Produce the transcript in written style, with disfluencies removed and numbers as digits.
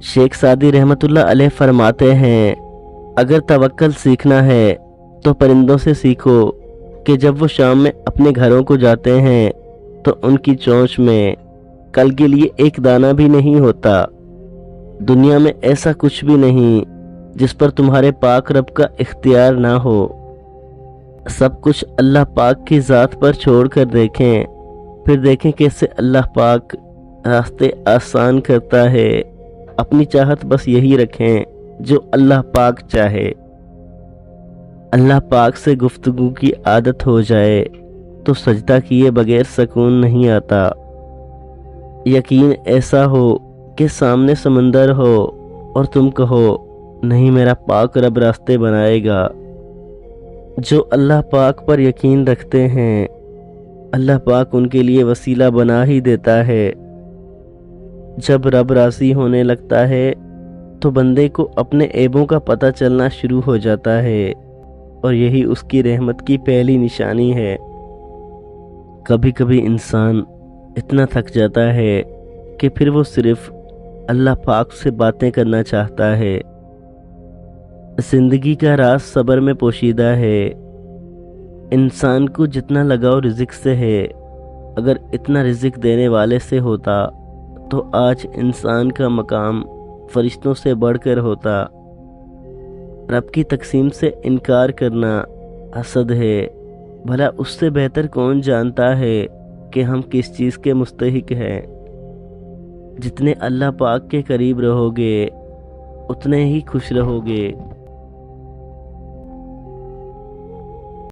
शेख सादी रहमतुल्लाह अलैह फरमाते हैं, अगर तवक्कल सीखना है तो परिंदों से सीखो कि जब वो शाम में अपने घरों को जाते हैं तो उनकी चोंच में कल के लिए एक दाना भी नहीं होता। दुनिया में ऐसा कुछ भी नहीं जिस पर तुम्हारे पाक रब का इख्तियार ना हो। सब कुछ अल्लाह पाक की ज़ात पर छोड़ कर देखें, फिर देखें कैसे अल्लाह पाक रास्ते आसान करता है। अपनी चाहत बस यही रखें जो अल्लाह पाक चाहे। अल्लाह पाक से गुफ्तगू की आदत हो जाए तो सजदा किए बगैर सुकून नहीं आता। यकीन ऐसा हो कि सामने समंदर हो और तुम कहो, नहीं मेरा पाक रब रास्ते बनाएगा। जो अल्लाह पाक पर यकीन रखते हैं, अल्लाह पाक उनके लिए वसीला बना ही देता है। जब रब राज़ी होने लगता है तो बंदे को अपने ऐबों का पता चलना शुरू हो जाता है, और यही उसकी रहमत की पहली निशानी है। कभी कभी इंसान इतना थक जाता है कि फिर वो सिर्फ अल्लाह पाक से बातें करना चाहता है। ज़िंदगी का राज सब्र में पोशीदा है। इंसान को जितना लगाव रिज़्क से है, अगर इतना रिज़्क देने वाले से होता तो आज इंसान का मकाम फरिश्तों से बढ़कर होता। रब की तकसीम से इनकार करना हसद है। भला उससे बेहतर कौन जानता है कि हम किस चीज़ के मुस्तहिक हैं। जितने अल्लाह पाक के करीब रहोगे उतने ही खुश रहोगे।